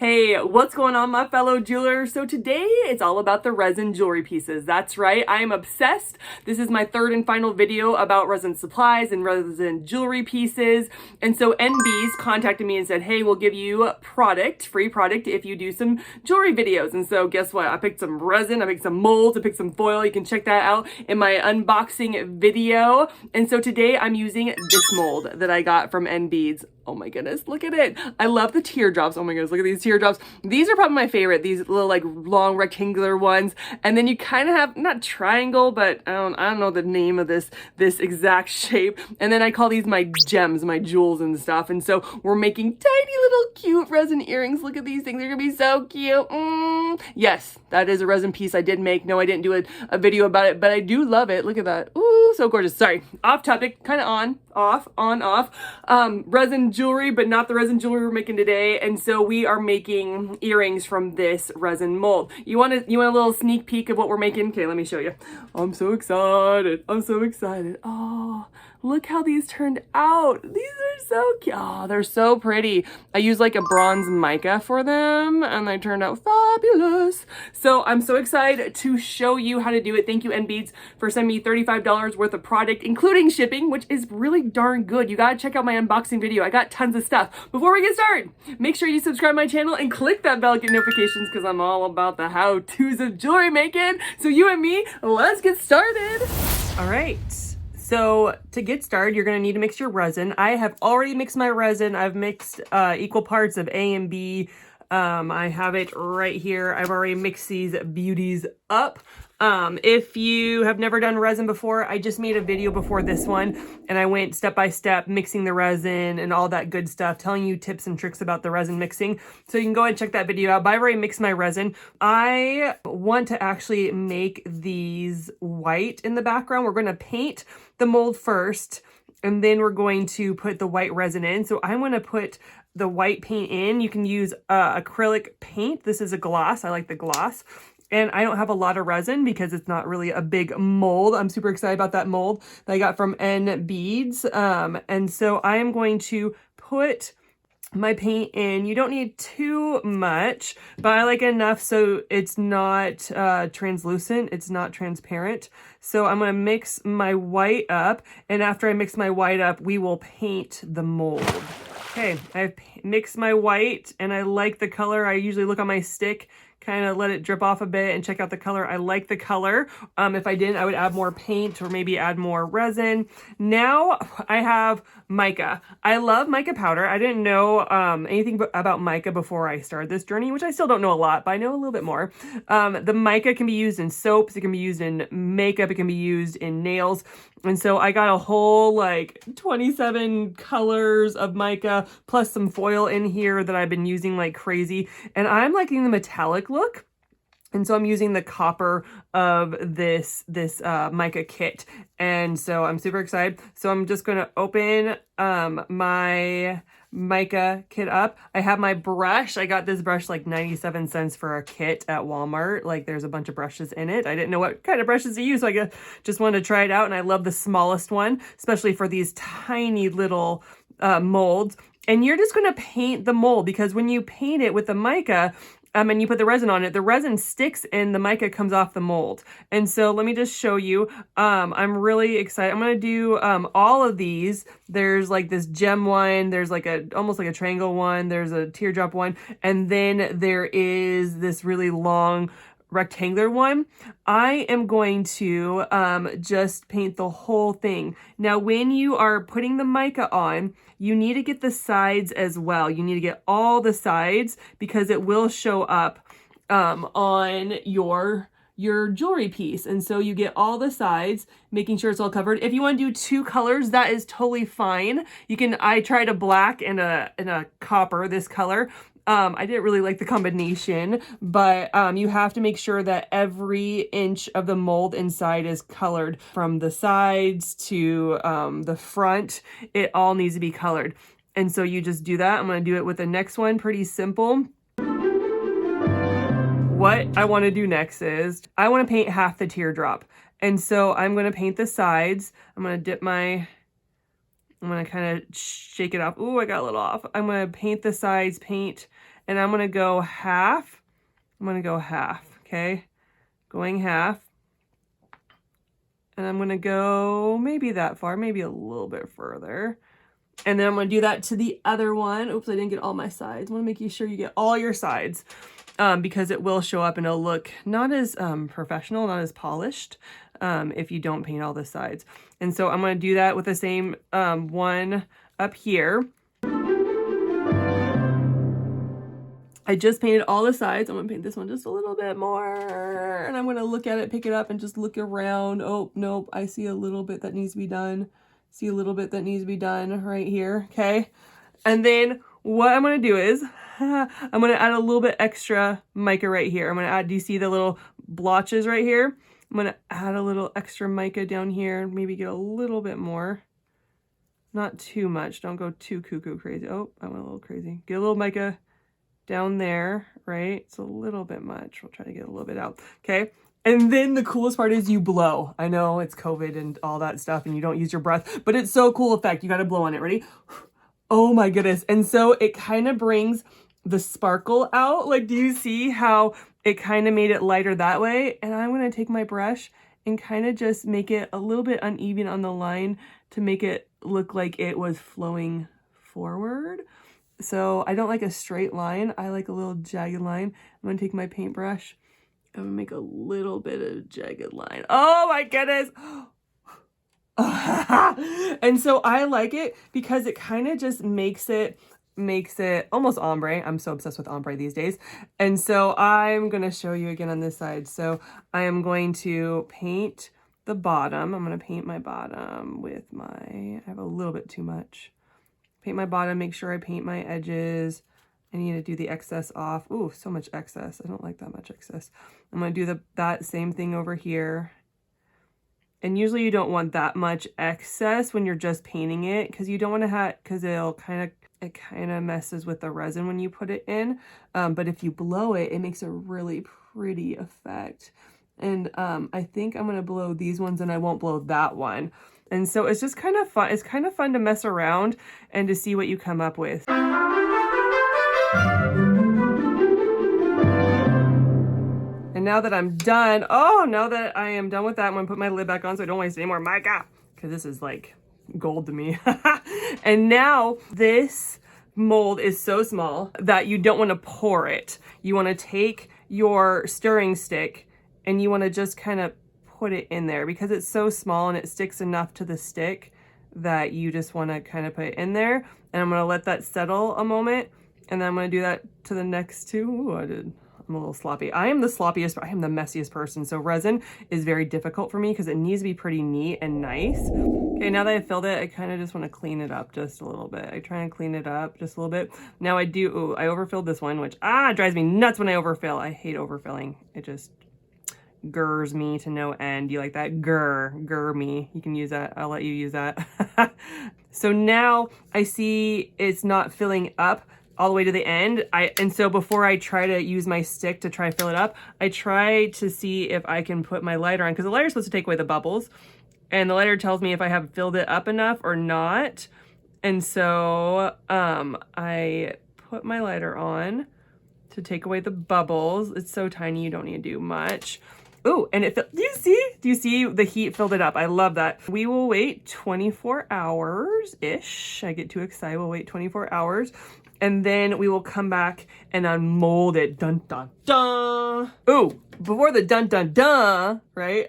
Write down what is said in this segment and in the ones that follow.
Hey, what's going on, my fellow jewelers? So today it's all about the resin jewelry pieces. That's right, I am obsessed. This is my third and final video about resin supplies and resin jewelry pieces. And so NBeads contacted me and said, hey, we'll give you free product if you do some jewelry videos. And so guess what? I picked some resin, I picked some molds, I picked some foil. You can check that out in my unboxing video. And so today I'm using this mold that I got from NBeads. Oh my goodness, look at it. I love the teardrops. Oh my goodness, look at these teardrops. These are probably my favorite, these little like long rectangular ones. And then you kind of have, not triangle, but I don't know the name of this exact shape. And then I call these my gems, my jewels and stuff. And so we're making tiny little cute resin earrings. Look at these things, they're gonna be so cute. Yes, that is a resin piece I did make. No, I didn't do a video about it, but I do love it. Look at that. Ooh, so gorgeous. Sorry, off topic, kind of on, off. Resin jewelry, but not the resin jewelry we're making today. And so we are making earrings from this resin mold. You want a little sneak peek of what we're making? Okay, let me show you. I'm so excited. I'm so excited. Oh, look how these turned out. These are so cute. Oh, they're so pretty. I used like a bronze mica for them and they turned out fabulous. So I'm so excited to show you how to do it. Thank you, NBeads, for sending me $35 worth of product, including shipping, which is really darn good. You gotta check out my unboxing video. I got tons of stuff. Before we get started, make sure you subscribe to my channel and click that bell to get notifications because I'm all about the how-tos of jewelry making. So you and me, let's get started. All right. So to get started, you're going to need to mix your resin. I have already mixed my resin. I've mixed equal parts of A and B. I have it right here. I've already mixed these beauties up. If you have never done resin before, I just made a video before this one and I went step by step mixing the resin and all that good stuff, telling you tips and tricks about the resin mixing. So you can go ahead and check that video out. But I've already mixed my resin. I want to actually make these white in the background. We're going to paint the mold first and then we're going to put the white resin in. So I want to put the white paint in. You can use acrylic paint. This is a gloss. I like the gloss. And I don't have a lot of resin because it's not really a big mold. I'm super excited about that mold that I got from NBeads. And so I am going to put my paint in. You don't need too much, but I like enough so it's not translucent. It's not transparent. So I'm going to mix my white up. And after I mix my white up, we will paint the mold. Okay, I've mixed my white and I like the color. I usually look on my stick, kind of let it drip off a bit and check out the color. I like the color. If I didn't, I would add more paint or maybe add more resin. Now I have mica. I love mica powder. I didn't know anything about mica before I started this journey, which I still don't know a lot, but I know a little bit more. The mica can be used in soaps. It can be used in makeup. It can be used in nails. And so I got a whole like 27 colors of mica plus some foil in here that I've been using like crazy. And I'm liking the metallic look. And so I'm using the copper of this mica kit. And so I'm super excited. So I'm just going to open my mica kit up. I have my brush. I got this brush like 97 cents for a kit at Walmart. Like there's a bunch of brushes in it. I didn't know what kind of brushes to use, so I just wanted to try it out. And I love the smallest one, especially for these tiny little molds. And you're just going to paint the mold because when you paint it with the mica, and you put the resin on it, the resin sticks and the mica comes off the mold. And so let me just show you. I'm really excited. I'm going to do all of these. There's like this gem one. There's like almost like a triangle one. There's a teardrop one. And then there is this really long rectangular one. I am going to just paint the whole thing. Now, when you are putting the mica on, you need to get the sides as well. You need to get all the sides because it will show up on your jewelry piece. And so you get all the sides, making sure it's all covered. If you want to do two colors, that is totally fine. I tried a black and a copper, this color. I didn't really like the combination, but you have to make sure that every inch of the mold inside is colored from the sides to the front. It all needs to be colored. And so you just do that. I'm going to do it with the next one. Pretty simple. What I want to do next is I want to paint half the teardrop. And so I'm going to paint the sides. I'm going to I'm going to kind of shake it off. Ooh, I got a little off. I'm going to paint the sides, paint and I'm gonna go half. I'm gonna go half, okay? Going half. And I'm gonna go maybe that far, maybe a little bit further. And then I'm gonna do that to the other one. Oops, I didn't get all my sides. I wanna make sure you get all your sides because it will show up and it'll look not as professional, not as polished if you don't paint all the sides. And so I'm gonna do that with the same one up here. I just painted all the sides. I'm gonna paint this one just a little bit more. And I'm gonna look at it, pick it up, and just look around. Oh, nope, I see a little bit that needs to be done. See a little bit that needs to be done right here, okay? And then what I'm gonna do is, I'm gonna add a little bit extra mica right here. I'm gonna add, do you see the little blotches right here? I'm gonna add a little extra mica down here, maybe get a little bit more. Not too much, don't go too cuckoo crazy. Oh, I went a little crazy. Get a little mica down there, right? It's a little bit much. We'll try to get a little bit out, okay? And then the coolest part is you blow. I know it's COVID and all that stuff and you don't use your breath, but it's so cool effect. You gotta blow on it, ready? Oh my goodness. And so it kind of brings the sparkle out. Like, do you see how it kind of made it lighter that way? And I'm gonna take my brush and kind of just make it a little bit uneven on the line to make it look like it was flowing forward. So I don't like a straight line. I like a little jagged line. I'm gonna take my paintbrush. I'm gonna make a little bit of jagged line. Oh my goodness. And so I like it because it kind of just makes it almost ombre. I'm so obsessed with ombre these days. And so I'm gonna show you again on this side. So I am going to paint the bottom. I'm gonna paint my bottom with my, I have a little bit too much. Paint my bottom, make sure I paint my edges. I need to do the excess off. Ooh, so much excess. I don't like that much excess. I'm gonna do that same thing over here. And usually you don't want that much excess when you're just painting it because you don't want to have, because it kind of messes with the resin when you put it in. But if you blow it, it makes a really pretty effect. And I think I'm gonna blow these ones and I won't blow that one. And so it's just kind of fun. It's kind of fun to mess around and to see what you come up with. And now that I'm done, now that I am done with that, I'm gonna put my lid back on so I don't waste any more mica, because this is like gold to me. And now this mold is so small that you don't want to pour it. You want to take your stirring stick and you want to just kind of put it in there because it's so small and it sticks enough to the stick that you just want to kind of put it in there. And I'm going to let that settle a moment, and then I'm going to do that to the next two. Ooh, I'm a little sloppy. I am the sloppiest, I am the messiest person. So resin is very difficult for me because it needs to be pretty neat and nice. Okay, now that I've filled it, I kind of just want to clean it up just a little bit. I try and clean it up just a little bit. Now I overfilled this one, which drives me nuts when I overfill. I hate overfilling. It just gurs me to no end. You like that? Gur me. You can use that. I'll let you use that. So now I see it's not filling up all the way to the end. And so before I try to use my stick to try to fill it up, I try to see if I can put my lighter on, because the lighter is supposed to take away the bubbles. And the lighter tells me if I have filled it up enough or not. And so I put my lighter on to take away the bubbles. It's so tiny, you don't need to do much. Oh, and do you see the heat filled it up? I love that. We will wait 24 hours-ish. I get too excited. We'll wait 24 hours. And then we will come back and unmold it. Dun, dun, dun. Ooh, before the dun, dun, dun, right?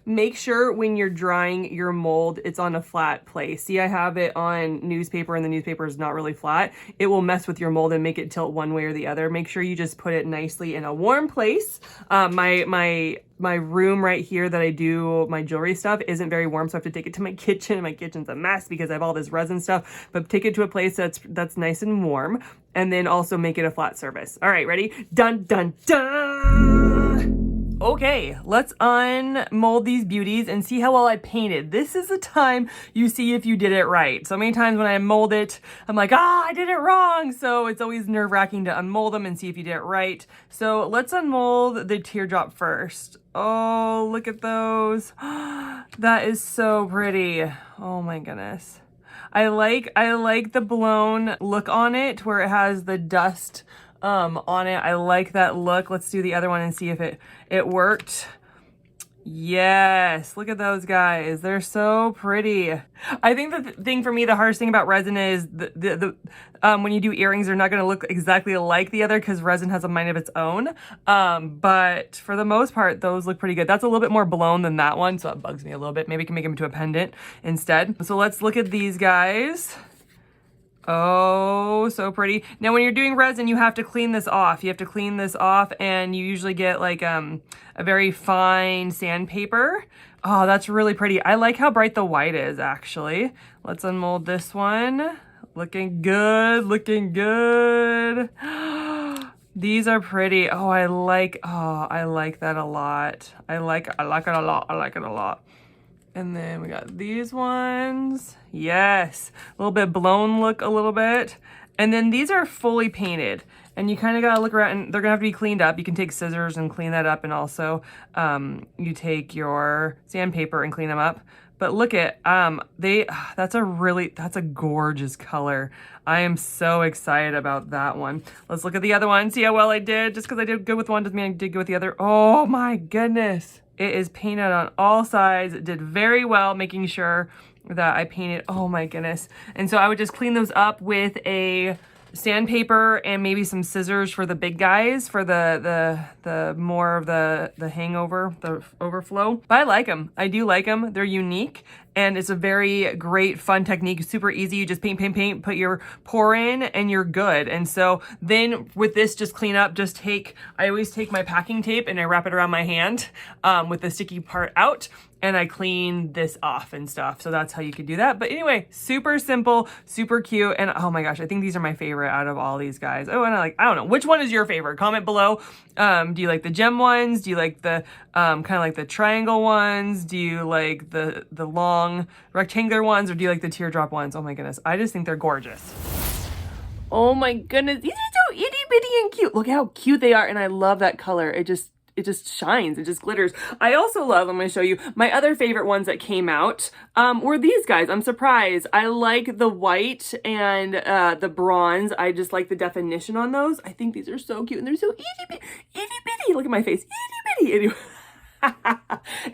Make sure when you're drying your mold, it's on a flat place. See, I have it on newspaper and the newspaper is not really flat. It will mess with your mold and make it tilt one way or the other. Make sure you just put it nicely in a warm place. My room right here that I do my jewelry stuff isn't very warm, so I have to take it to my kitchen, and my kitchen's a mess because I have all this resin stuff. But take it to a place that's nice and warm, and then also make it a flat surface. All right, ready? Dun, dun, dun! Okay, let's unmold these beauties and see how well I painted. This is the time you see if you did it right. So many times when I mold it, I'm like, I did it wrong. So it's always nerve-wracking to unmold them and see if you did it right. So let's unmold the teardrop first. Oh, look at those. That is so pretty. Oh my goodness. I like the blown look on it where it has the dust on it. I like that look. Let's do the other one and see if it worked. Yes, look at those guys. They're so pretty. I think the thing for me, the hardest thing about resin is the when you do earrings, they're not going to look exactly like the other because resin has a mind of its own. But for the most part, those look pretty good. That's a little bit more blown than that one, so it bugs me a little bit. Maybe I can make them into a pendant instead. So let's look at these guys. Oh, so pretty. Now, when you're doing resin, you have to clean this off. You have to clean this off, and you usually get like a very fine sandpaper. Oh, that's really pretty. I like how bright the white is, actually. Let's unmold this one. Looking good, looking good. These are pretty. Oh, I like that a lot. I like it a lot. I like it a lot. And then we got these ones. Yes, a little bit blown look a little bit. And then these are fully painted. And you kind of got to look around, and they're going to have to be cleaned up. You can take scissors and clean that up. And also you take your sandpaper and clean them up. But look at, that's a gorgeous color. I am so excited about that one. Let's look at the other one. See how well I did? Just because I did good with one doesn't mean I did good with the other. Oh my goodness. It is painted on all sides. It did very well, making sure that I painted, oh my goodness. And so I would just clean those up with a sandpaper and maybe some scissors for the big guys, for the more of the hangover, the overflow. But I like them. I do like them. They're unique. And it's a very great, fun technique. Super easy. You just paint, put your pour in, and you're good. And so then with this, just clean up, I always take my packing tape and I wrap it around my hand with the sticky part out, and I clean this off and stuff. So that's how you could do that. But anyway, super simple, super cute. And oh my gosh, I think these are my favorite out of all these guys. Oh, and I don't know, which one is your favorite? Comment below. Do you like the gem ones? Do you like the kind of like the triangle ones? Do you like the long rectangular ones, or do you like the teardrop ones? Oh my goodness, I just think they're gorgeous. Oh my goodness, these are so itty bitty and cute. Look how cute they are, and I love that color. It just shines, it just glitters. I also love, I'm going to show you, my other favorite ones that came out were these guys. I'm surprised. I like the white and the bronze. I just like the definition on those. I think these are so cute, and they're so itty bitty. Look at my face, itty bitty. Anyway.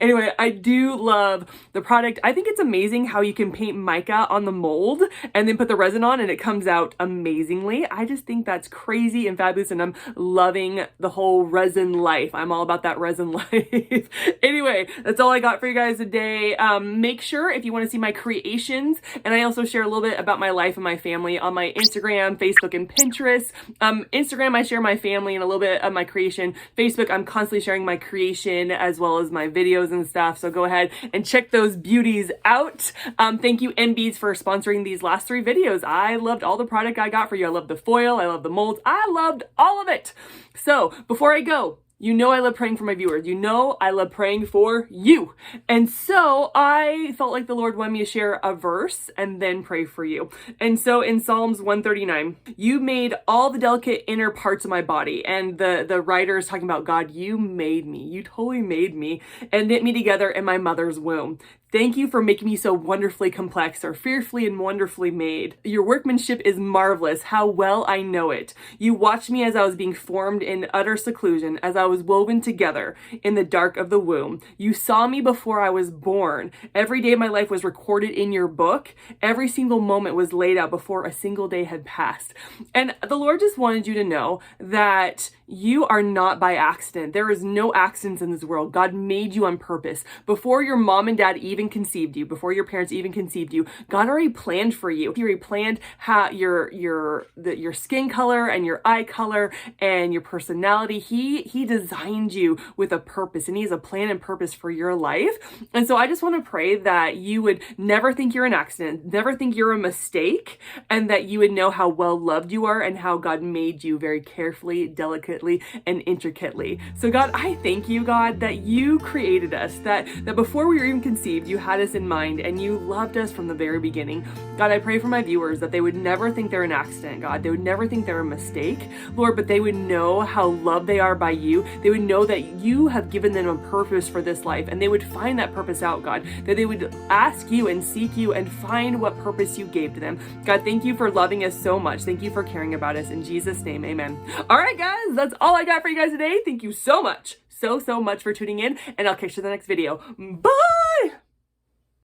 Anyway, I do love the product. I think it's amazing how you can paint mica on the mold and then put the resin on and it comes out amazingly. I just think that's crazy and fabulous, and I'm loving the whole resin life. I'm all about that resin life. Anyway, that's all I got for you guys today. Make sure if you want to see my creations, and I also share a little bit about my life and my family on my Instagram, Facebook, and Pinterest. Instagram, I share my family and a little bit of my creation. Facebook, I'm constantly sharing my creation as well as my videos and stuff. So go ahead and check those beauties out. Thank you, NBeads, for sponsoring these last 3 videos. I loved all the product I got for you. I love the foil. I love the molds. I loved all of it. So before I go, you know I love praying for my viewers. You know I love praying for you. And so I felt like the Lord wanted me to share a verse and then pray for you. And so in Psalms 139, you made all the delicate inner parts of my body. And the writer is talking about, God, you made me. You totally made me and knit me together in my mother's womb. Thank you for making me so wonderfully complex, or fearfully and wonderfully made. Your workmanship is marvelous. How well I know it. You watched me as I was being formed in utter seclusion, as I was woven together in the dark of the womb. You saw me before I was born. Every day of my life was recorded in your book. Every single moment was laid out before a single day had passed. And the Lord just wanted you to know that you are not by accident. There is no accidents in this world. God made you on purpose. Before your mom and dad even conceived you, before your parents even conceived you, God already planned for you. He already planned how your skin color and your eye color and your personality. He designed you with a purpose, and He has a plan and purpose for your life. And so I just want to pray that you would never think you're an accident, never think you're a mistake, and that you would know how well loved you are and how God made you very carefully, delicately, delicately and intricately. So God, I thank you, God, that you created us, that before we were even conceived, you had us in mind and you loved us from the very beginning. God, I pray for my viewers that they would never think they're an accident, God. They would never think they're a mistake, Lord, but they would know how loved they are by you. They would know that you have given them a purpose for this life, and they would find that purpose out, God, that they would ask you and seek you and find what purpose you gave to them. God, thank you for loving us so much. Thank you for caring about us. In Jesus' name, amen. All right, guys, that's all I got for you guys today. Thank you so much, so much for tuning in, and I'll catch you in the next video. Bye!